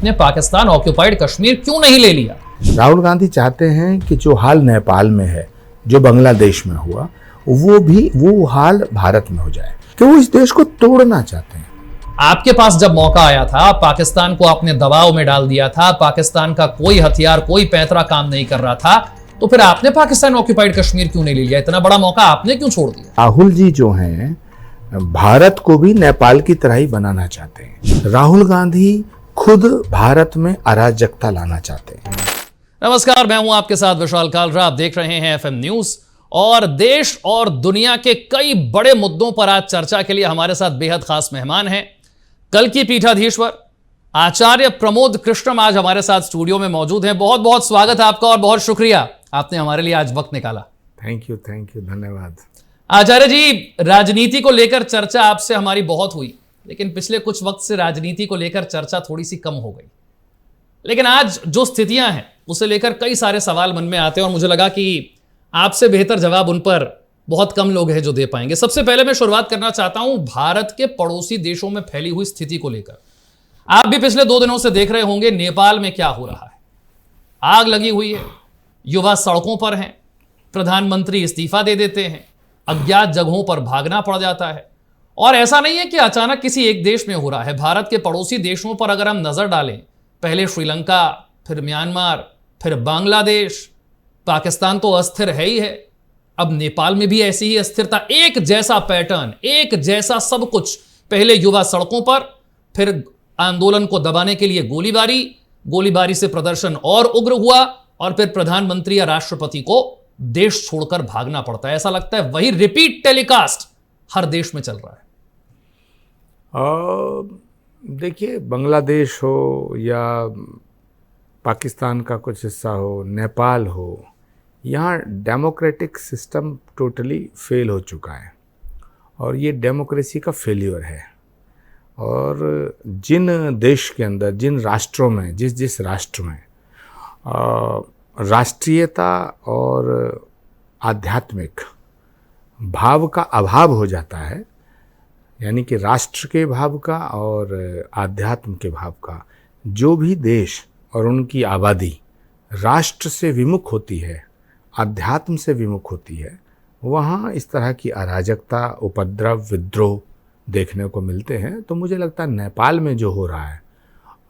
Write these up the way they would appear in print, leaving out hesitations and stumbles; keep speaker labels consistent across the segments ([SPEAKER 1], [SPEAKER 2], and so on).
[SPEAKER 1] ने पाकिस्तान ऑक्यूपाइड कश्मीर क्यों नहीं ले लिया?
[SPEAKER 2] राहुल गांधी चाहते हैं कि जो हाल नेपाल में है, जो बांग्लादेश में हुआ, वो हाल भारत में हो जाए, कि वो इस देश को तोड़ना चाहते हैं।
[SPEAKER 1] आपके पास जब मौका आया था, पाकिस्तान को आपने दबाव में डाल दिया था, पाकिस्तान का कोई हथियार, कोई पैंतरा काम नहीं कर रहा था, तो फिर आपने पाकिस्तान ऑक्यूपाइड कश्मीर क्यों नहीं ले लिया? इतना बड़ा मौका आपने क्यों छोड़ दिया?
[SPEAKER 2] राहुल जी जो हैं, भारत को भी नेपाल की तरह ही बनाना चाहते हैं। राहुल गांधी खुद भारत में अराजकता लाना चाहते हैं।
[SPEAKER 1] नमस्कार, मैं हूं आपके साथ विशाल कालरा। आप देख रहे हैं एफएम न्यूज। और देश और दुनिया के कई बड़े मुद्दों पर आज चर्चा के लिए हमारे साथ बेहद खास मेहमान हैं। कल की पीठाधीश्वर आचार्य प्रमोद कृष्णम आज हमारे साथ स्टूडियो में मौजूद हैं। बहुत बहुत स्वागत है आपका और बहुत शुक्रिया आपने हमारे लिए आज वक्त निकाला।
[SPEAKER 2] थैंक यू, धन्यवाद।
[SPEAKER 1] आचार्य जी, राजनीति को लेकर चर्चा आपसे हमारी बहुत हुई, लेकिन पिछले कुछ वक्त से राजनीति को लेकर चर्चा थोड़ी सी कम हो गई। लेकिन आज जो स्थितियां हैं उसे लेकर कई सारे सवाल मन में आते हैं और मुझे लगा कि आपसे बेहतर जवाब उन पर बहुत कम लोग हैं जो दे पाएंगे। सबसे पहले मैं शुरुआत करना चाहता हूं भारत के पड़ोसी देशों में फैली हुई स्थिति को लेकर। आप भी पिछले 2 दिनों से देख रहे होंगे नेपाल में क्या हो रहा है। आग लगी हुई है, युवा सड़कों पर हैं, प्रधानमंत्री इस्तीफा दे देते हैं, अज्ञात जगहों पर भागना पड़ जाता है। और ऐसा नहीं है कि अचानक किसी एक देश में हो रहा है। भारत के पड़ोसी देशों पर अगर हम नजर डालें, पहले श्रीलंका, फिर म्यांमार, फिर बांग्लादेश, पाकिस्तान तो अस्थिर है ही है, अब नेपाल में भी ऐसी ही अस्थिरता, एक जैसा पैटर्न, एक जैसा सब कुछ। पहले युवा सड़कों पर, फिर आंदोलन को दबाने के लिए गोलीबारी से प्रदर्शन और उग्र हुआ, और फिर प्रधानमंत्री या राष्ट्रपति को देश छोड़कर भागना पड़ता है। ऐसा लगता है वही रिपीट टेलीकास्ट हर देश में चल रहा है।
[SPEAKER 2] देखिए, बांग्लादेश हो या पाकिस्तान का कुछ हिस्सा हो, नेपाल हो, यहाँ डेमोक्रेटिक सिस्टम टोटली फेल हो चुका है और ये डेमोक्रेसी का फेल्योर है। और जिन देश के अंदर, जिन राष्ट्रों में, जिस राष्ट्र में राष्ट्रीयता और आध्यात्मिक भाव का अभाव हो जाता है, यानी कि राष्ट्र के भाव का और आध्यात्म के भाव का, जो भी देश और उनकी आबादी राष्ट्र से विमुख होती है, आध्यात्म से विमुख होती है, वहाँ इस तरह की अराजकता, उपद्रव, विद्रोह देखने को मिलते हैं। तो मुझे लगता है नेपाल में जो हो रहा है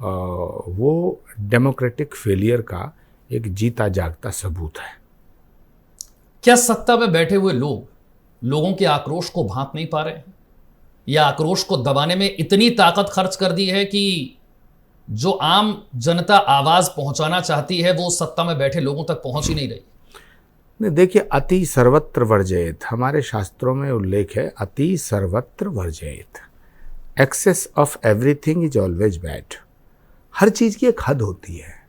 [SPEAKER 2] वो डेमोक्रेटिक फेलियर का एक जीता जागता सबूत है।
[SPEAKER 1] क्या सत्ता में बैठे हुए लोगों के आक्रोश को भांप नहीं पा रहे हैं, या आक्रोश को दबाने में इतनी ताकत खर्च कर दी है कि जो आम जनता आवाज पहुंचाना चाहती है वो सत्ता में बैठे लोगों तक पहुंच ही नहीं रही?
[SPEAKER 2] नहीं, देखिए, अति सर्वत्र वर्जयेत, हमारे शास्त्रों में उल्लेख है, अति सर्वत्र वर्जयेत। Excess of everything is always bad. हर चीज की एक हद होती है।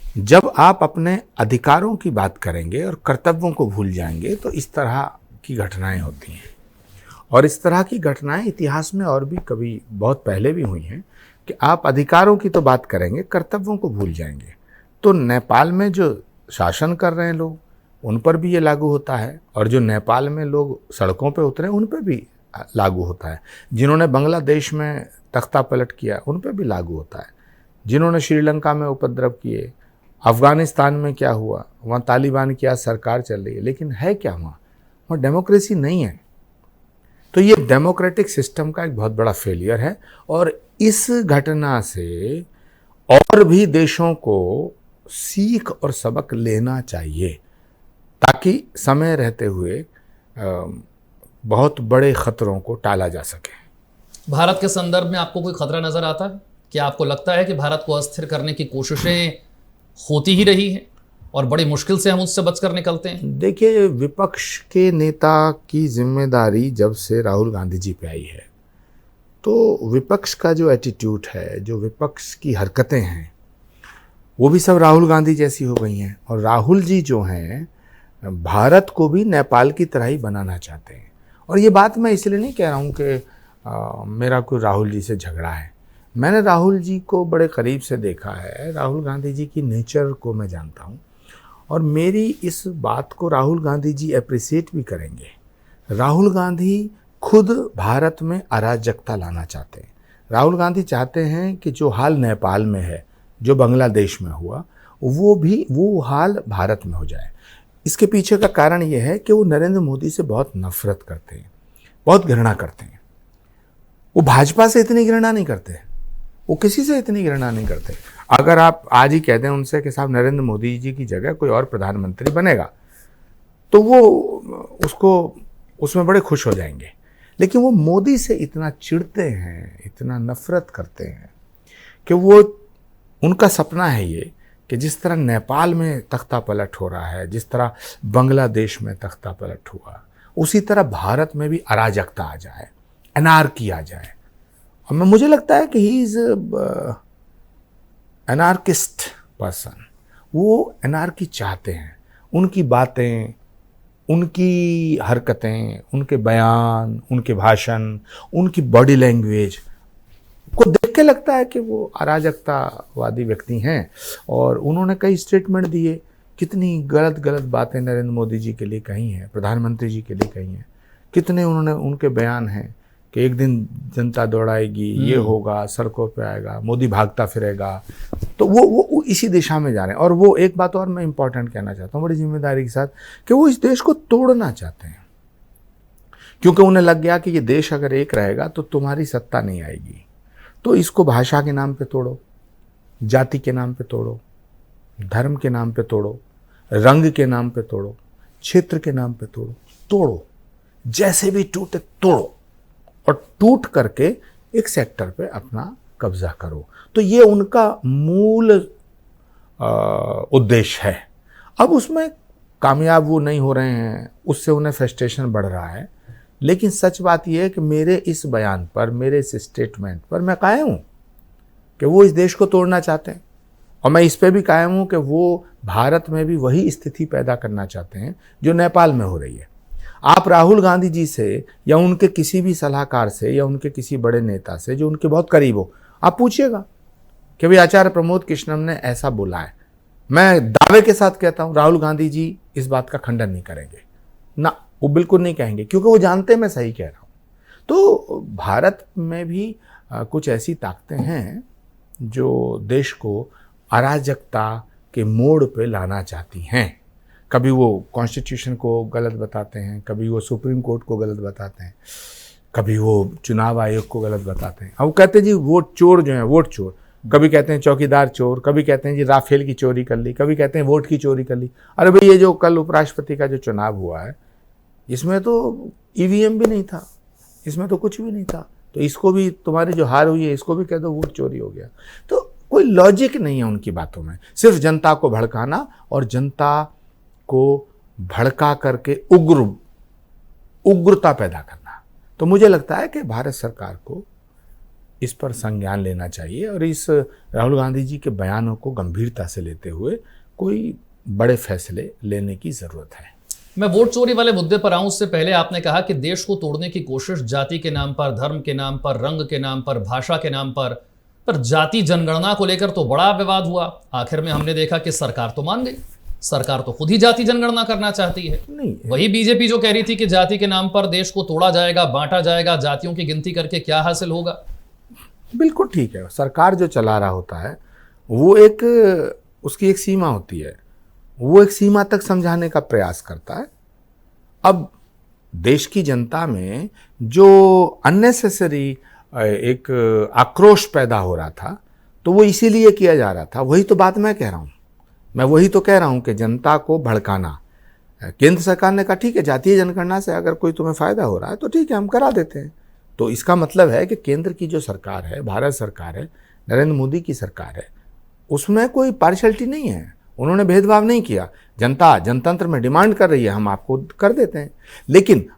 [SPEAKER 2] जब आप अपने अधिकारों की बात करेंगे और कर्तव्यों को भूल जाएंगे तो इस तरह की घटनाएं होती हैं। और इस तरह की घटनाएं इतिहास में और भी कभी बहुत पहले भी हुई हैं कि आप अधिकारों की तो बात करेंगे, कर्तव्यों को भूल जाएंगे। तो नेपाल में जो शासन कर रहे हैं लोग, उन पर भी ये लागू होता है, और जो नेपाल में लोग सड़कों पे उतरे उन पर भी लागू होता है। जिन्होंने बांग्लादेश में तख्ता पलट किया उन पर भी लागू होता है। जिन्होंने श्रीलंका में उपद्रव किए, अफगानिस्तान में क्या हुआ, वहाँ तालिबान की आज सरकार चल रही है, लेकिन है क्या वहाँ डेमोक्रेसी नहीं है। तो ये डेमोक्रेटिक सिस्टम का एक बहुत बड़ा फेलियर है। और इस घटना से और भी देशों को सीख और सबक लेना चाहिए, ताकि समय रहते हुए बहुत बड़े खतरों को टाला जा सके।
[SPEAKER 1] भारत के संदर्भ में आपको कोई खतरा नजर आता है? क्या आपको लगता है कि भारत को अस्थिर करने की कोशिशें होती ही रही हैं और बड़ी मुश्किल से हम उससे बचकर निकलते हैं?
[SPEAKER 2] देखिए, विपक्ष के नेता की जिम्मेदारी जब से राहुल गांधी जी पे आई है, तो विपक्ष का जो एटीट्यूड है, जो विपक्ष की हरकतें हैं, वो भी सब राहुल गांधी जैसी हो गई हैं। और राहुल जी जो हैं, भारत को भी नेपाल की तरह ही बनाना चाहते हैं। और ये बात मैं इसलिए नहीं कह रहा हूँ कि मेरा कोई राहुल जी से झगड़ा है। मैंने राहुल जी को बड़े करीब से देखा है, राहुल गांधी जी की नेचर को मैं जानता हूँ, और मेरी इस बात को राहुल गांधी जी अप्रिशिएट भी करेंगे। राहुल गांधी खुद भारत में अराजकता लाना चाहते हैं। राहुल गांधी चाहते हैं कि जो हाल नेपाल में है, जो बांग्लादेश में हुआ, वो हाल भारत में हो जाए। इसके पीछे का कारण ये है कि वो नरेंद्र मोदी से बहुत नफरत करते हैं, बहुत घृणा करते हैं। वो भाजपा से इतनी घृणा नहीं करते, वो किसी से इतनी घृणा नहीं करते। अगर आप आज ही कह दें उनसे कि साहब नरेंद्र मोदी जी की जगह कोई और प्रधानमंत्री बनेगा, तो वो उसमें बड़े खुश हो जाएंगे। लेकिन वो मोदी से इतना चिढ़ते हैं, इतना नफरत करते हैं कि उनका सपना है ये कि जिस तरह नेपाल में तख्ता पलट हो रहा है, जिस तरह बांग्लादेश में तख्ता पलट हुआ, उसी तरह भारत में भी अराजकता आ जाए, एनार्की आ जाए। और मुझे लगता है कि ही इज एनार्किस्ट पर्सन। वो एनार्की चाहते हैं। उनकी बातें, उनकी हरकतें, उनके बयान, उनके भाषण, उनकी बॉडी लैंग्वेज को देख के लगता है कि वो अराजकतावादी व्यक्ति हैं। और उन्होंने कई स्टेटमेंट दिए, कितनी गलत गलत बातें नरेंद्र मोदी जी के लिए कही हैं, प्रधानमंत्री जी के लिए कही हैं। कितने उनके बयान हैं कि एक दिन जनता दौड़ाएगी, ये होगा, सड़कों पे आएगा, मोदी भागता फिरेगा। तो वो इसी दिशा में जा रहे हैं। और वो एक बात और मैं इंपॉर्टेंट कहना चाहता हूँ बड़ी जिम्मेदारी के साथ, कि वो इस देश को तोड़ना चाहते हैं। क्योंकि उन्हें लग गया कि ये देश अगर एक रहेगा तो तुम्हारी सत्ता नहीं आएगी। तो इसको भाषा के नाम पे तोड़ो, जाति के नाम पे तोड़ो, धर्म के नाम पे तोड़ो, रंग के नाम पे तोड़ो, क्षेत्र के नाम पे तोड़ो, जैसे भी टूटे तोड़ो, और टूट करके एक सेक्टर पे अपना कब्जा करो। तो ये उनका मूल उद्देश्य है। अब उसमें कामयाब वो नहीं हो रहे हैं, उससे उन्हें फ्रस्ट्रेशन बढ़ रहा है। लेकिन सच बात यह है कि मेरे इस बयान पर, मेरे इस स्टेटमेंट पर मैं कायम हूँ कि वो इस देश को तोड़ना चाहते हैं। और मैं इस पे भी कायम हूँ कि वो भारत में भी वही स्थिति पैदा करना चाहते हैं जो नेपाल में हो रही है। आप राहुल गांधी जी से या उनके किसी भी सलाहकार से या उनके किसी बड़े नेता से जो उनके बहुत करीब हो, आप पूछिएगा कि भाई आचार्य प्रमोद कृष्णम ने ऐसा बोला है। मैं दावे के साथ कहता हूँ राहुल गांधी जी इस बात का खंडन नहीं करेंगे ना, वो बिल्कुल नहीं कहेंगे, क्योंकि वो जानते हैं मैं सही कह रहा हूँ। तो भारत में भी कुछ ऐसी ताकतें हैं जो देश को अराजकता के मोड़ पे लाना चाहती हैं। कभी वो कॉन्स्टिट्यूशन को गलत बताते हैं, कभी वो सुप्रीम कोर्ट को गलत बताते हैं, कभी वो चुनाव आयोग को गलत बताते हैं। अब वो कहते हैं जी वोट चोर जो है, वोट चोर, कभी कहते हैं चौकीदार चोर, कभी कहते हैं जी राफेल की चोरी कर ली, कभी कहते हैं वोट की चोरी कर ली। अरे भाई ये जो कल उपराष्ट्रपति का जो चुनाव हुआ है, इसमें तो ईवीएम भी नहीं था, इसमें तो कुछ भी नहीं था, तो इसको भी, तुम्हारी जो हार हुई है इसको भी कह दो वोट चोरी हो गया। तो कोई लॉजिक नहीं है उनकी बातों में, सिर्फ जनता को भड़काना और जनता को भड़का करके उग्रता पैदा करना। तो मुझे लगता है कि भारत सरकार को इस पर संज्ञान लेना चाहिए और इस राहुल गांधी जी के बयानों को गंभीरता से लेते हुए कोई बड़े फैसले लेने की ज़रूरत है।
[SPEAKER 1] मैं वोट चोरी वाले मुद्दे पर आऊं, उससे पहले आपने कहा कि देश को तोड़ने की कोशिश जाति के नाम पर, धर्म के नाम पर, रंग के नाम पर, भाषा के नाम पर जाति जनगणना को लेकर तो बड़ा विवाद हुआ। आखिर में हमने देखा कि सरकार तो मान गई, सरकार तो खुद ही जाति जनगणना करना चाहती है।
[SPEAKER 2] नहीं,
[SPEAKER 1] वही बीजेपी जो कह रही थी कि जाति के नाम पर देश को तोड़ा जाएगा, बांटा जाएगा, जातियों की गिनती करके क्या हासिल होगा।
[SPEAKER 2] बिल्कुल ठीक है, सरकार जो चला रहा होता है वो उसकी एक सीमा होती है, वो एक सीमा तक समझाने का प्रयास करता है। अब देश की जनता में जो अननेसेसरी एक आक्रोश पैदा हो रहा था, तो वो इसीलिए किया जा रहा था। वही तो बात मैं कह रहा हूँ, मैं वही तो कह रहा हूँ कि जनता को भड़काना। केंद्र सरकार ने कहा ठीक है, जातीय जनगणना से अगर कोई तुम्हें फ़ायदा हो रहा है तो ठीक है, हम करा देते हैं। तो इसका मतलब है कि केंद्र की जो सरकार है, भारत सरकार है, नरेंद्र मोदी की सरकार है, उसमें कोई पार्शलिटी नहीं है, उन्होंने भेदभाव नहीं किया। जनता जनतंत्र में डिमांड कर रही है, हम आपको कर देते हैं। लेकिन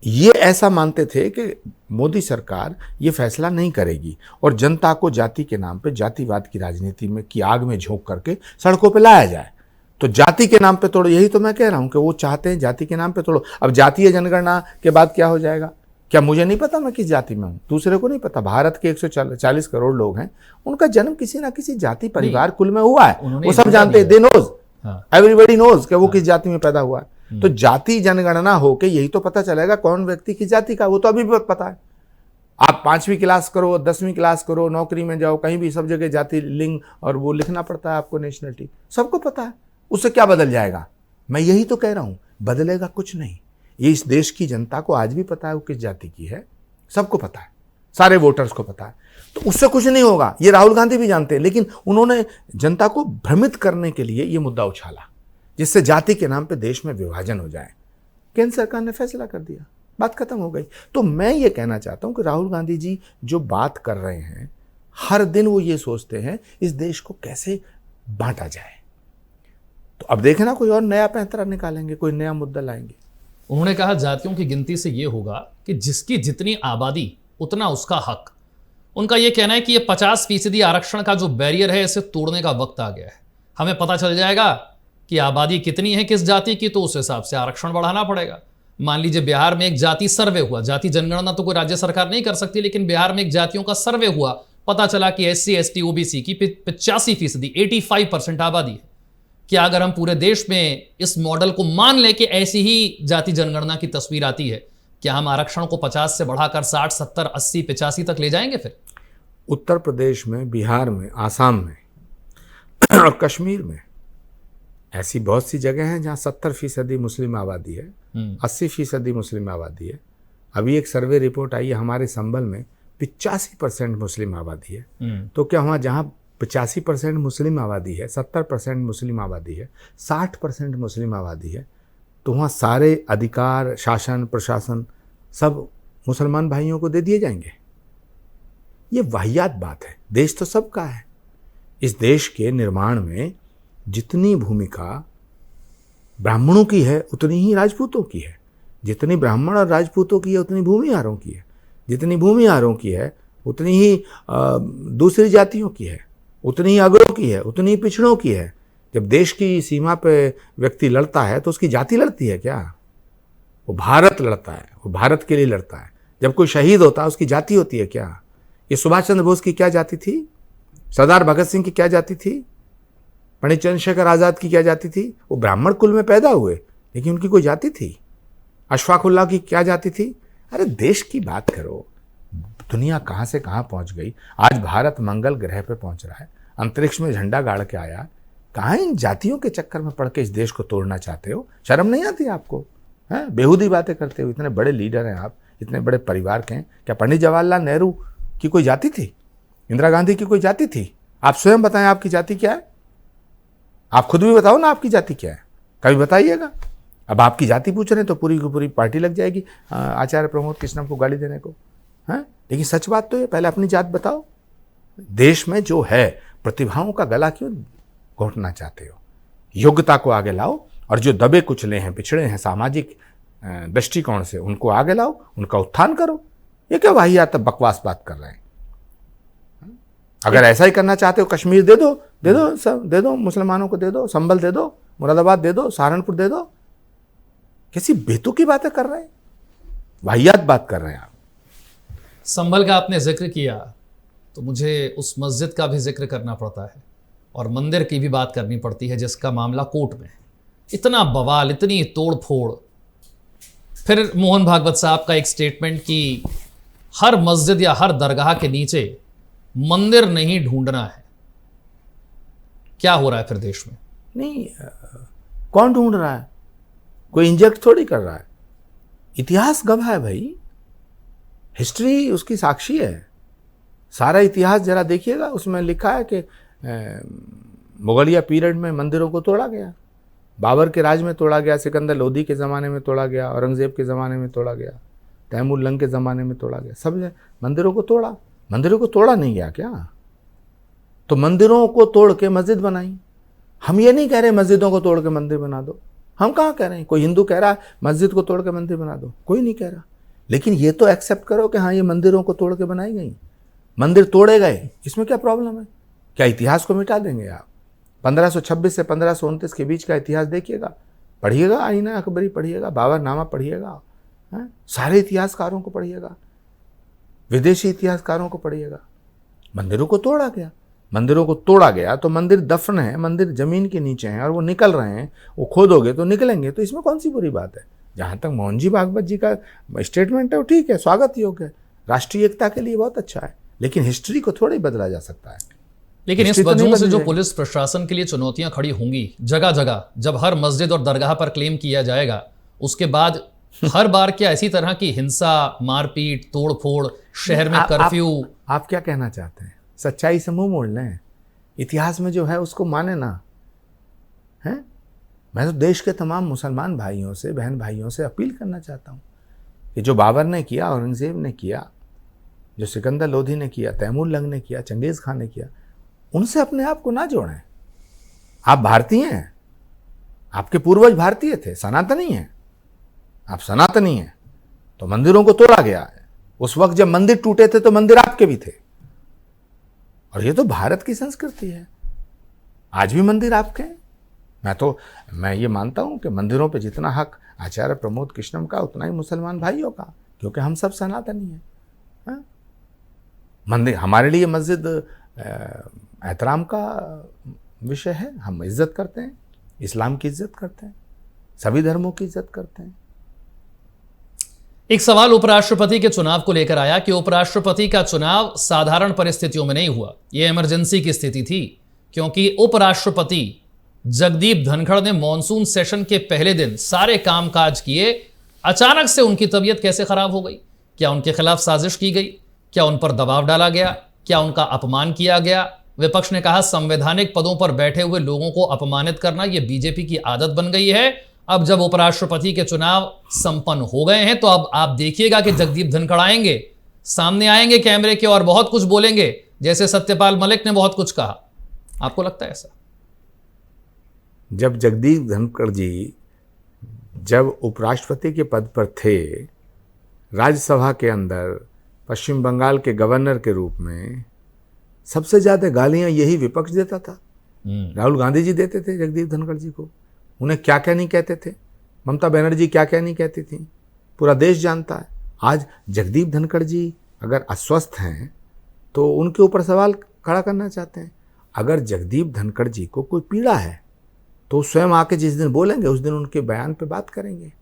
[SPEAKER 2] ये ऐसा मानते थे कि मोदी सरकार ये फैसला नहीं करेगी और जनता को जाति के नाम पे, जातिवाद की राजनीति में की आग में झोंक करके सड़कों पे लाया जाए। तो जाति के नाम पे तोड़ो, यही तो मैं कह रहा हूँ कि वो चाहते हैं जाति के नाम पे तोड़ो। अब जातीय जनगणना के बाद क्या हो जाएगा, क्या मुझे नहीं पता मैं किस जाति में हूँ, दूसरे को नहीं पता। भारत के 140 करोड़ लोग हैं, उनका जन्म किसी ना किसी जाति परिवार कुल में हुआ है, वो सब जानते हैं, दे नोज, एवरीबॉडी नोज कि वो किस जाति में पैदा हुआ है। तो जाति जनगणना हो के यही तो पता चलेगा कौन व्यक्ति किस जाति का, वो तो अभी भी पता है। आप 5वीं क्लास करो, 10वीं क्लास करो, नौकरी में जाओ, कहीं भी सब जगह जाति, लिंग और वो लिखना पड़ता है आपको, नेशनलिटी, सबको पता है। उससे क्या बदल जाएगा? मैं यही तो कह रहा हूँ, बदलेगा कुछ नहीं। ये इस देश की जनता को आज भी पता है वो किस जाति की है, सबको पता है, सारे वोटर्स को पता है, तो उससे कुछ नहीं होगा। ये राहुल गांधी भी जानते हैं, लेकिन उन्होंने जनता को भ्रमित करने के लिए ये मुद्दा उछाला, जिससे जाति के नाम पे देश में विभाजन हो जाए। केंद्र सरकार ने फैसला कर दिया, बात खत्म हो गई। तो मैं ये कहना चाहता हूं कि राहुल गांधी जी जो बात कर रहे हैं, हर दिन वो ये सोचते हैं इस देश को कैसे बांटा जाए। तो अब देखे ना, कोई और नया पैंतरा निकालेंगे, कोई नया मुद्दा लाएंगे।
[SPEAKER 1] उन्होंने कहा जातियों की गिनती से ये होगा कि जिसकी जितनी आबादी उतना उसका हक। उनका यह कहना है कि ये 50% आरक्षण का जो बैरियर है, इसे तोड़ने का वक्त आ गया है। हमें पता चल जाएगा कि आबादी कितनी है किस जाति की, तो उस हिसाब से आरक्षण बढ़ाना पड़ेगा। मान लीजिए बिहार में एक जाति सर्वे हुआ, जाति जनगणना तो कोई राज्य सरकार नहीं कर सकती, लेकिन बिहार में एक जातियों का सर्वे हुआ, पता चला कि SC ST OBC की 85% 85% आबादी है। क्या अगर हम पूरे देश में इस मॉडल को मान लें कि ऐसी ही जाति जनगणना की तस्वीर आती है, क्या हम आरक्षण को 50 से बढ़ाकर 60, 70, 80, 85 तक ले जाएंगे? फिर
[SPEAKER 2] उत्तर प्रदेश में, बिहार में, आसाम में और कश्मीर में ऐसी बहुत सी जगह हैं जहां 70% मुस्लिम आबादी है, 80% मुस्लिम आबादी है। अभी एक सर्वे रिपोर्ट आई है, हमारे संभल में 85% मुस्लिम आबादी है। तो क्या वहाँ जहाँ 85% मुस्लिम आबादी है, 70% मुस्लिम आबादी है, 60% मुस्लिम आबादी है, तो वहाँ सारे अधिकार, शासन, प्रशासन सब मुसलमान भाइयों को दे दिए जाएंगे? ये वाहियात बात है। देश तो सबका है। इस देश के निर्माण में जितनी भूमिका ब्राह्मणों की है उतनी ही राजपूतों की है, जितनी ब्राह्मण और राजपूतों की है उतनी भूमिहारों की है, जितनी भूमिहारों की है उतनी ही दूसरी जातियों की है, उतनी ही अगड़ों की है, उतनी ही पिछड़ों की है। जब देश की सीमा पे व्यक्ति लड़ता है तो उसकी जाति लड़ती है क्या? वो भारत लड़ता है, वो भारत के लिए लड़ता है। जब कोई शहीद होता है उसकी जाति होती है क्या? ये सुभाष चंद्र बोस की क्या जाति थी? सरदार भगत सिंह की क्या जाति थी? पंडित चंद्रशेखर आज़ाद की क्या जाति थी? वो ब्राह्मण कुल में पैदा हुए, लेकिन उनकी कोई जाति थी। अशफाक उल्लाह की क्या जाति थी? अरे देश की बात करो। दुनिया कहाँ से कहाँ पहुँच गई। आज भारत मंगल ग्रह पे पहुँच रहा है, अंतरिक्ष में झंडा गाड़ के आया। कहाँ इन जातियों के चक्कर में पड़ के इस देश को तोड़ना चाहते हो? शर्म नहीं आती आपको? हैं, बेहूदी बातें करते हो। इतने बड़े लीडर हैं आप, इतने बड़े परिवार के हैं। क्या पंडित जवाहरलाल नेहरू की कोई जाति थी? इंदिरा गांधी की कोई जाति थी? आप स्वयं बताएं आपकी जाति क्या है। आप खुद भी बताओ ना आपकी जाति क्या है, कभी बताइएगा। अब आपकी जाति पूछ रहे हैं तो पूरी की पूरी पार्टी लग जाएगी आचार्य प्रमोद कृष्णम को गाली देने को, हैं। लेकिन सच बात तो ये, पहले अपनी जात बताओ। देश में जो है प्रतिभाओं का गला क्यों घोटना चाहते हो? योग्यता को आगे लाओ और जो दबे कुचले हैं, पिछड़े हैं सामाजिक दृष्टिकोण से, उनको आगे लाओ, उनका उत्थान करो। ये क्या वाहियात बकवास बात कर रहे हैं? अगर ऐसा ही करना चाहते हो, कश्मीर दे दो, दे दो, सब दे दो, मुसलमानों को दे दो, संभल दे दो, मुरादाबाद दे दो, सहारनपुर दे दो। कैसी बेतुकी बातें कर रहे हैं, वाहियात बात कर रहे हैं आप।
[SPEAKER 1] संभल का आपने जिक्र किया तो मुझे उस मस्जिद का भी जिक्र करना पड़ता है और मंदिर की भी बात करनी पड़ती है जिसका मामला कोर्ट में है। इतना बवाल, इतनी तोड़ फोड़। फिर मोहन भागवत साहब का एक स्टेटमेंट कि हर मस्जिद या हर दरगाह के नीचे मंदिर नहीं ढूंढना है। क्या हो रहा है फिर देश में?
[SPEAKER 2] नहीं, कौन ढूंढ रहा है? कोई इंजेक्ट थोड़ी कर रहा है। इतिहास गवाह है भाई, हिस्ट्री उसकी साक्षी है। सारा इतिहास जरा देखिएगा, उसमें लिखा है कि मुगलिया पीरियड में मंदिरों को तोड़ा गया, बाबर के राज में तोड़ा गया, सिकंदर लोदी के ज़माने में तोड़ा गया, औरंगज़ेब के ज़माने में तोड़ा गया, तैमूर लंग के ज़माने में तोड़ा गया। सब ने मंदिरों को तोड़ा। मंदिरों को तोड़ा नहीं गया क्या? तो मंदिरों को तोड़ के मस्जिद बनाई। हम ये नहीं कह रहे मस्जिदों को तोड़ के मंदिर बना दो। हम कहाँ कह रहे हैं? कोई हिंदू कह रहा है मस्जिद को तोड़ के मंदिर बना दो, कोई नहीं कह रहा। लेकिन ये तो एक्सेप्ट करो कि हाँ, ये मंदिरों को तोड़ के बनाई गई, मंदिर तोड़े गए, इसमें क्या प्रॉब्लम है? क्या इतिहास को मिटा देंगे आप? 1526 से 1529 के बीच का इतिहास देखिएगा, पढ़िएगा, आईना अकबरी पढ़िएगा, बाबरनामा पढ़िएगा, सारे इतिहासकारों को पढ़िएगा, विदेशी इतिहासकारों को पढ़िएगा। मंदिरों को तोड़ा गया, मंदिरों को तोड़ा गया तो मंदिर दफन है, मंदिर जमीन के नीचे हैं और वो निकल रहे हैं, वो खोदोगे तो निकलेंगे, तो इसमें कौन सी बुरी बात है? जहाँ तक मोहन जी भागवत जी का स्टेटमेंट है वो ठीक है, स्वागत योग्य है। राष्ट्रीय एकता के लिए बहुत अच्छा है, लेकिन हिस्ट्री को थोड़ा ही बदला जा सकता है।
[SPEAKER 1] लेकिन इस
[SPEAKER 2] हिस्ट्री तो नहीं
[SPEAKER 1] वजहों से जो
[SPEAKER 2] बदली
[SPEAKER 1] पुलिस प्रशासन के लिए चुनौतियां खड़ी होंगी जगह जगह, जब हर मस्जिद और दरगाह पर क्लेम किया जाएगा, उसके बाद हर बार क्या इसी तरह की हिंसा, मारपीट, तोड़फोड़, शहर में कर्फ्यू?
[SPEAKER 2] आप क्या कहना चाहते हैं? सच्चाई से मुंह मोड़ लें, इतिहास में जो है उसको माने ना, हैं? मैं तो देश के तमाम मुसलमान भाइयों से, बहन भाइयों से अपील करना चाहता हूँ कि जो बाबर ने किया, औरंगजेब ने किया, जो सिकंदर लोधी ने किया, तैमूर लंग ने किया, चंगेज़ खान ने किया, उनसे अपने आप को ना जोड़ें। आप भारतीय हैं, आपके पूर्वज भारतीय थे, सनातनी हैं, आप सनातनी हैं, तो मंदिरों को तोड़ा गया है। उस वक्त जब मंदिर टूटे थे तो मंदिर आपके भी थे, और ये तो भारत की संस्कृति है। आज भी मंदिर आपके हैं। मैं ये मानता हूं कि मंदिरों पे जितना हक आचार्य प्रमोद कृष्णम का, उतना ही मुसलमान भाइयों का, क्योंकि हम सब सनातनी हैं। हाँ? मंदिर हमारे लिए, मस्जिद एहतराम का विषय है। हम इज्जत करते हैं, इस्लाम की इज्जत करते हैं, सभी धर्मों की इज्जत करते हैं।
[SPEAKER 1] एक सवाल उपराष्ट्रपति के चुनाव को लेकर आया कि उपराष्ट्रपति का चुनाव साधारण परिस्थितियों में नहीं हुआ, यह इमरजेंसी की स्थिति थी, क्योंकि उपराष्ट्रपति जगदीप धनखड़ ने मॉनसून सेशन के पहले दिन सारे कामकाज किए। अचानक से उनकी तबीयत कैसे खराब हो गई? क्या उनके खिलाफ साजिश की गई? क्या उन पर दबाव डाला गया? क्या उनका अपमान किया गया? विपक्ष ने कहा संवैधानिक पदों पर बैठे हुए लोगों को अपमानित करना यह बीजेपी की आदत बन गई है। अब जब उपराष्ट्रपति के चुनाव संपन्न हो गए हैं तो अब आप देखिएगा कि जगदीप धनखड़ आएंगे, सामने आएंगे कैमरे के और बहुत कुछ बोलेंगे, जैसे सत्यपाल मलिक ने बहुत कुछ कहा। आपको लगता है ऐसा?
[SPEAKER 2] जब जगदीप धनखड़ जी जब उपराष्ट्रपति के पद पर थे, राज्यसभा के अंदर पश्चिम बंगाल के गवर्नर के रूप में सबसे ज़्यादा गालियां यही विपक्ष देता था। राहुल गांधी जी देते थे जगदीप धनखड़ जी को। उन्हें क्या क्या नहीं कहते थे, ममता बनर्जी क्या क्या नहीं कहती थी, पूरा देश जानता है। आज जगदीप धनखड़ जी अगर अस्वस्थ हैं तो उनके ऊपर सवाल खड़ा करना चाहते हैं। अगर जगदीप धनखड़ जी को कोई पीड़ा है तो स्वयं आके जिस दिन बोलेंगे उस दिन उनके बयान पे बात करेंगे।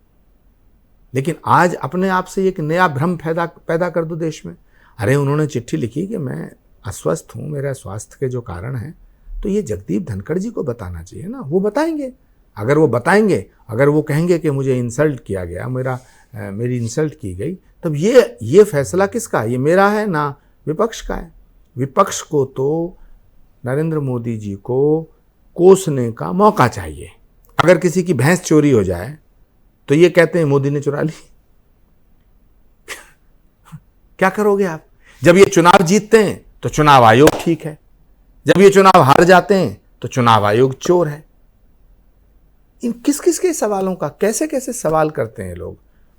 [SPEAKER 2] लेकिन आज अपने आप से एक नया भ्रम पैदा कर दो देश में। अरे उन्होंने चिट्ठी लिखी कि मैं अस्वस्थ हूँ, मेरा स्वास्थ्य के जो कारण हैं, तो ये जगदीप धनखड़ जी को बताना चाहिए ना, वो बताएंगे। अगर वो बताएंगे, अगर वो कहेंगे कि मुझे इंसल्ट किया गया, मेरी इंसल्ट की गई, तब ये फैसला किसका है? ये मेरा है ना विपक्ष का है। विपक्ष को तो नरेंद्र मोदी जी को कोसने का मौका चाहिए। अगर किसी की भैंस चोरी हो जाए तो ये कहते हैं मोदी ने चुरा ली। क्या करोगे आप? जब ये चुनाव जीतते हैं तो चुनाव आयोग ठीक है, जब ये चुनाव हार जाते हैं तो चुनाव आयोग चोर है। इन किस किस के सवालों का कैसे कैसे सवाल करते हैं लोग,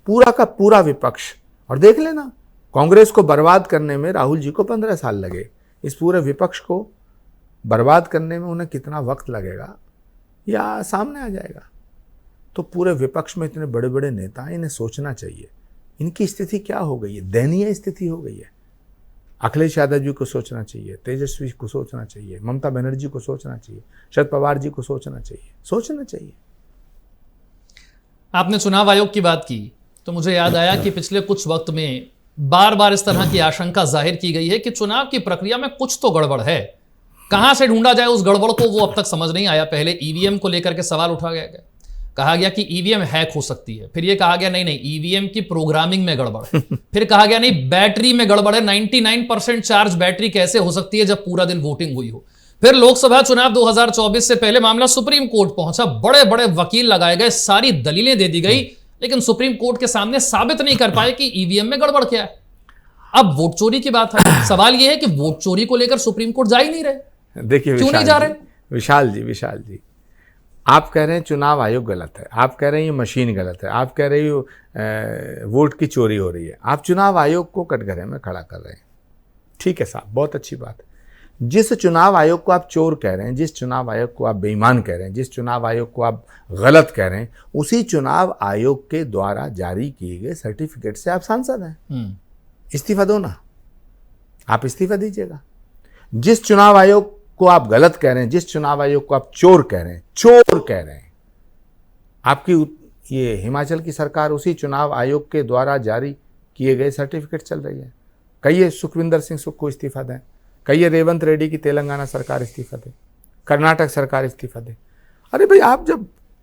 [SPEAKER 2] पूरा का पूरा विपक्ष। और देख लेना, कांग्रेस को बर्बाद करने में राहुल जी को 15 साल लगे, इस पूरे विपक्ष को बर्बाद करने में उन्हें कितना वक्त लगेगा या सामने आ जाएगा। तो पूरे विपक्ष में इतने बड़े बड़े नेता, इन्हें सोचना चाहिए इनकी स्थिति क्या हो गई है, दयनीय स्थिति हो गई है। अखिलेश यादव जी को सोचना चाहिए, तेजस्वी को सोचना चाहिए, ममता बनर्जी को सोचना चाहिए, शरद पवार जी को सोचना चाहिए।
[SPEAKER 1] आपने चुनाव आयोग की बात की तो मुझे याद आया कि पिछले कुछ वक्त में बार बार इस तरह की आशंका जाहिर की गई है कि चुनाव की प्रक्रिया में कुछ तो गड़बड़ है। कहां से ढूंढा जाए उस गड़बड़ को, वो अब तक समझ नहीं आया। पहले ईवीएम को लेकर के सवाल उठा गया, कहा गया कि ईवीएम हैक हो सकती है। फिर यह कहा गया नहीं ईवीएम की प्रोग्रामिंग में गड़बड़ है। फिर कहा गया नहीं बैटरी में गड़बड़ है, 99% चार्ज बैटरी कैसे हो सकती है जब पूरा दिन वोटिंग हुई हो। फिर लोकसभा चुनाव 2024 से पहले मामला सुप्रीम कोर्ट पहुंचा, बड़े बड़े वकील लगाए गए, सारी दलीलें दे दी गई, लेकिन सुप्रीम कोर्ट के सामने साबित नहीं कर पाए कि ईवीएम में गड़बड़ क्या है। अब वोट चोरी की बात है, सवाल यह है कि वोट चोरी को लेकर सुप्रीम कोर्ट जा ही नहीं रहे।
[SPEAKER 2] देखिए
[SPEAKER 1] क्यों नहीं जा रहे?
[SPEAKER 2] विशाल जी, आप कह रहे हैं चुनाव आयोग गलत है, आप कह रहे हैं ये मशीन गलत है, आप कह रहे हो वोट की चोरी हो रही है, आप चुनाव आयोग को कटघरे में खड़ा कर रहे हैं। ठीक है साहब, बहुत अच्छी बात है। जिस चुनाव आयोग को आप चोर कह रहे हैं, जिस चुनाव आयोग को आप बेईमान कह रहे हैं, जिस चुनाव आयोग को आप गलत कह रहे हैं, उसी चुनाव आयोग के द्वारा जारी किए गए सर्टिफिकेट से आप सांसद हैं। इस्तीफा दो ना, आप इस्तीफा दीजिएगा। जिस चुनाव आयोग को आप गलत कह रहे हैं, जिस चुनाव आयोग को आप चोर कह रहे हैं, आपकी ये हिमाचल की सरकार उसी चुनाव आयोग के द्वारा जारी किए गए सर्टिफिकेट चल रही है। कहिए सुखविंदर सिंह सुख को इस्तीफा दें, कहिए रेवंत रेड्डी की तेलंगाना सरकार इस्तीफा दे, कर्नाटक सरकार इस्तीफा दे। अरे भाई,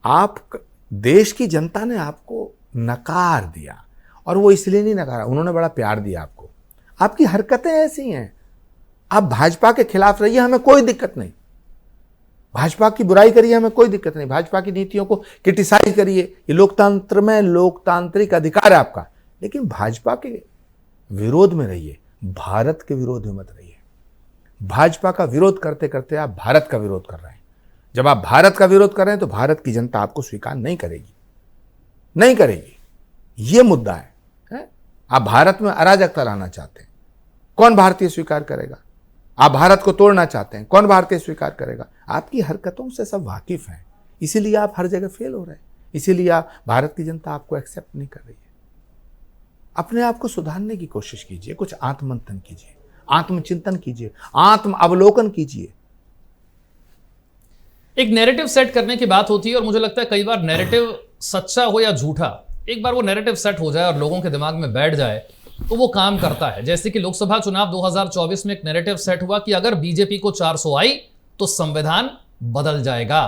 [SPEAKER 2] आप देश की जनता ने आपको नकार दिया, और वो इसलिए नहीं नकारा, उन्होंने बड़ा प्यार दिया आपको। आपकी हरकतें ऐसी हैं, आप भाजपा के खिलाफ रहिए, हमें कोई दिक्कत नहीं। भाजपा की बुराई करिए, हमें कोई दिक्कत नहीं। भाजपा की नीतियों को क्रिटिसाइज करिए, ये लोकतंत्र में लोकतांत्रिक अधिकार है आपका। लेकिन भाजपा के विरोध में रहिए, भारत के विरोध में मत रहिए। भाजपा का विरोध करते करते आप भारत का विरोध कर रहे हैं। जब आप भारत का विरोध कर रहे हैं तो भारत की जनता आपको स्वीकार नहीं करेगी, नहीं करेगी। ये मुद्दा है। आप भारत में अराजकता लाना चाहते हैं, कौन भारतीय स्वीकार करेगा? आप भारत को तोड़ना चाहते हैं, कौन भारतीय स्वीकार करेगा? आपकी हरकतों से सब वाकिफ हैं, इसीलिए आप हर जगह फेल हो रहे हैं, इसीलिए आप भारत की जनता आपको एक्सेप्ट नहीं कर रही है। अपने आप को सुधारने की कोशिश कीजिए, कुछ आत्ममंथन कीजिए, आत्मचिंतन कीजिए, आत्म अवलोकन कीजिए।
[SPEAKER 1] एक नैरेटिव सेट करने की बात होती है, और मुझे लगता है कई बार नैरेटिव सच्चा हो या झूठा, एक बार वो नैरेटिव सेट हो जाए और लोगों के दिमाग में बैठ जाए तो वो काम करता है। जैसे कि लोकसभा चुनाव 2024 में एक नैरेटिव सेट हुआ कि अगर बीजेपी को 400 आई तो संविधान बदल जाएगा।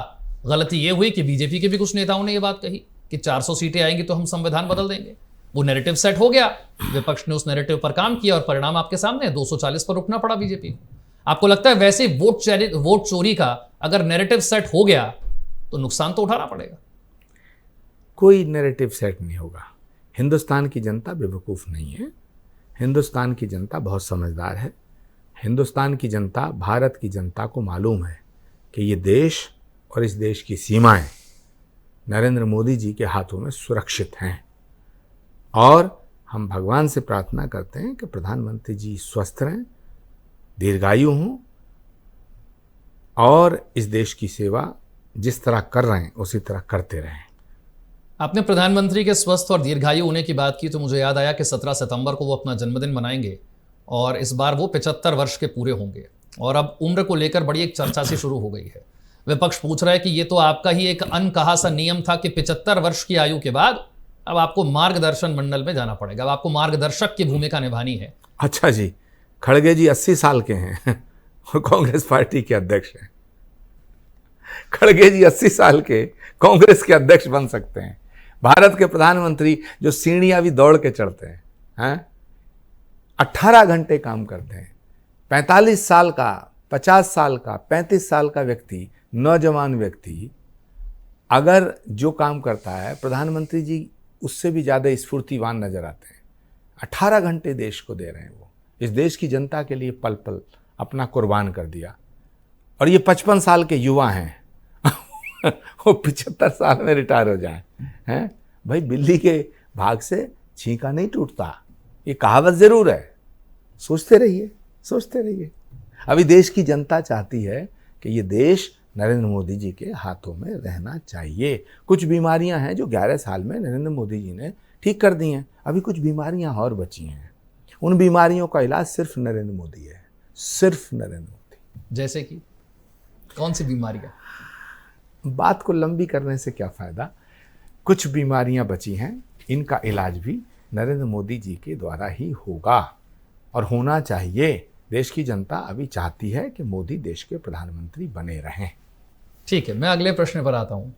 [SPEAKER 1] गलती ये हुई कि बीजेपी के भी कुछ नेताओं ने ये बात कही कि 400 सीटें आएंगी तो हम संविधान बदल देंगे। वो नैरेटिव सेट हो गया, विपक्ष ने उस नैरेटिव पर काम किया और परिणाम आपके सामने, 240 पर रुकना पड़ा बीजेपी को। आपको लगता है वैसे वोट चोरी का अगर नैरेटिव सेट हो गया तो नुकसान तो उठाना पड़ेगा?
[SPEAKER 2] कोई नैरेटिव सेट नहीं होगा। हिंदुस्तान की जनता बेवकूफ़ नहीं है, हिंदुस्तान की जनता बहुत समझदार है। हिंदुस्तान की जनता, भारत की जनता को मालूम है कि ये देश और इस देश की सीमाएं नरेंद्र मोदी जी के हाथों में सुरक्षित हैं। और हम भगवान से प्रार्थना करते हैं कि प्रधानमंत्री जी स्वस्थ रहें, दीर्घायु हों, और इस देश की सेवा जिस तरह कर रहे हैं उसी तरह करते रहें।
[SPEAKER 1] आपने प्रधानमंत्री के स्वस्थ और दीर्घायु होने की बात की तो मुझे याद आया कि 17 सितंबर को वो अपना जन्मदिन मनाएंगे और इस बार वो 75 वर्ष के पूरे होंगे। और अब उम्र को लेकर बड़ी एक चर्चा सी शुरू हो गई है। विपक्ष पूछ रहा है कि ये तो आपका ही एक अनकहा सा नियम था कि 75 वर्ष की आयु के बाद अब आपको मार्गदर्शन मंडल में जाना पड़ेगा, अब आपको मार्गदर्शक की भूमिका निभानी है।
[SPEAKER 2] अच्छा जी, खड़गे जी 80 साल के हैं और कांग्रेस पार्टी के अध्यक्ष हैं। खड़गे जी 80 साल के कांग्रेस के अध्यक्ष बन सकते हैं। भारत के प्रधानमंत्री जो सीढ़ियां भी दौड़ के चढ़ते हैं, 18 घंटे काम करते हैं। 45 साल का, 50 साल का, 35 साल का व्यक्ति, नौजवान व्यक्ति अगर जो काम करता है, प्रधानमंत्री जी उससे भी ज़्यादा स्फूर्तिवान नजर आते हैं। 18 घंटे देश को दे रहे हैं वो, इस देश की जनता के लिए पल पल अपना कुर्बान कर दिया। और ये 55 साल के युवा हैं वो 75 साल में रिटायर हो जाए हैं। भाई, बिल्ली के भाग से छींका नहीं टूटता, ये कहावत जरूर है। सोचते रहिए, सोचते रहिए। अभी देश की जनता चाहती है कि ये देश नरेंद्र मोदी जी के हाथों में रहना चाहिए। कुछ बीमारियां हैं जो 11 साल में नरेंद्र मोदी जी ने ठीक कर दी हैं, अभी कुछ बीमारियां और बची हैं। उन बीमारियों का इलाज सिर्फ नरेंद्र मोदी है, सिर्फ नरेंद्र मोदी।
[SPEAKER 1] जैसे कि कौन सी बीमारियां?
[SPEAKER 2] बात को लंबी करने से क्या फ़ायदा। कुछ बीमारियां बची हैं, इनका इलाज भी नरेंद्र मोदी जी के द्वारा ही होगा और होना चाहिए। देश की जनता अभी चाहती है कि मोदी देश के प्रधानमंत्री बने रहें।
[SPEAKER 1] ठीक है, मैं अगले प्रश्न पर आता हूं।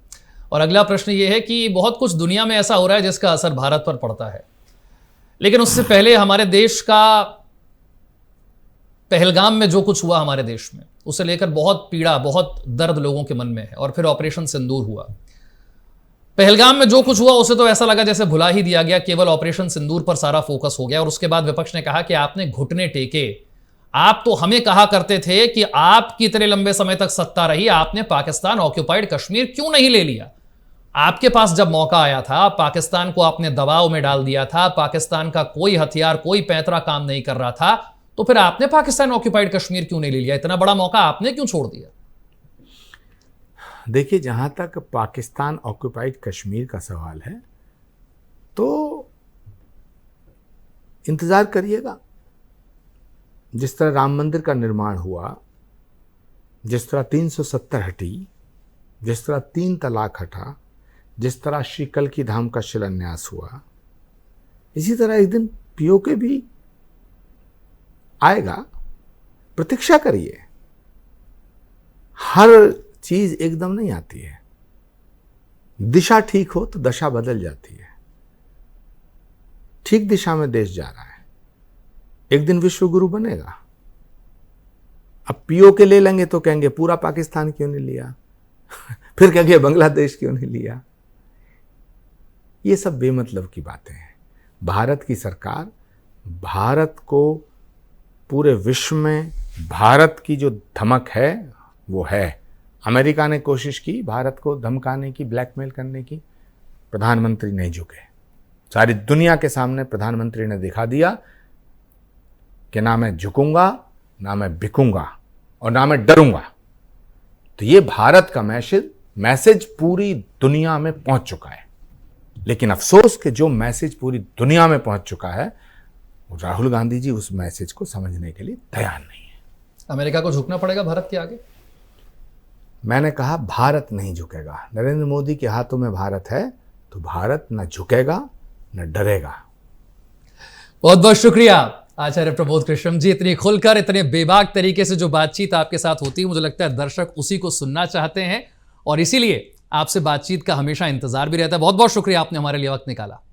[SPEAKER 1] और अगला प्रश्न ये है कि बहुत कुछ दुनिया में ऐसा हो रहा है जिसका असर भारत पर पड़ता है, लेकिन उससे पहले हमारे देश का पहलगाम में जो कुछ हुआ हमारे देश में, उसे लेकर बहुत पीड़ा, बहुत दर्द लोगों के मन में है। और फिर ऑपरेशन सिंदूर हुआ। पहलगाम में जो कुछ हुआ उसे तो ऐसा लगा जैसे भुला ही दिया गया, केवल ऑपरेशन सिंदूर पर सारा फोकस हो गया। और उसके बाद विपक्ष ने कहा कि आपने घुटने टेके, आप तो हमें कहा करते थे कि आपकी इतने लंबे समय तक सत्ता रही, आपने पाकिस्तान ऑक्युपाइड कश्मीर क्यों नहीं ले लिया? आपके पास जब मौका आया था, पाकिस्तान को आपने दबाव में डाल दिया था, पाकिस्तान का कोई हथियार, कोई पैंतरा काम नहीं कर रहा था, तो फिर आपने पाकिस्तान ऑक्युपाइड कश्मीर क्यों नहीं ले लिया? इतना बड़ा मौका आपने क्यों छोड़ दिया?
[SPEAKER 2] देखिए, जहां तक पाकिस्तान ऑक्युपाइड कश्मीर का सवाल है तो इंतजार करिएगा। जिस तरह राम मंदिर का निर्माण हुआ, जिस तरह 370 हटी, जिस तरह 3 तलाक हटा, जिस तरह श्री कल्की धाम का शिलान्यास हुआ, इसी तरह एक दिन पीओके भी आएगा, प्रतीक्षा करिए। हर चीज एकदम नहीं आती है। दिशा ठीक हो तो दशा बदल जाती है। ठीक दिशा में देश जा रहा है, एक दिन विश्व गुरु बनेगा। अब पीओ के ले लेंगे तो कहेंगे पूरा पाकिस्तान क्यों नहीं लिया, फिर कहेंगे बांग्लादेश क्यों नहीं लिया। ये सब बेमतलब की बातें हैं। भारत की सरकार भारत को पूरे विश्व में, भारत की जो धमक है वो है। अमेरिका ने कोशिश की भारत को धमकाने की, ब्लैकमेल करने की, प्रधानमंत्री नहीं झुके। सारी दुनिया के सामने प्रधानमंत्री ने दिखा दिया कि ना मैं झुकूंगा, ना मैं बिकूंगा और ना मैं डरूंगा। तो ये भारत का मैसेज पूरी दुनिया में पहुंच चुका है। लेकिन अफसोस कि जो मैसेज पूरी दुनिया में पहुंच चुका है, राहुल गांधी जी उस मैसेज को समझने के लिए तैयार नहीं है।
[SPEAKER 1] अमेरिका को झुकना पड़ेगा भारत के आगे।
[SPEAKER 2] मैंने कहा भारत नहीं झुकेगा। नरेंद्र मोदी के हाथों में भारत है तो भारत न झुकेगा न डरेगा।
[SPEAKER 1] बहुत बहुत शुक्रिया आचार्य प्रबोध कृष्णम जी। इतनी खुलकर, इतने बेबाक तरीके से जो बातचीत आपके साथ होती है, मुझे लगता है दर्शक उसी को सुनना चाहते हैं और इसीलिए आपसे बातचीत का हमेशा इंतजार भी रहता है। बहुत बहुत शुक्रिया, आपने हमारे लिए वक्त निकाला।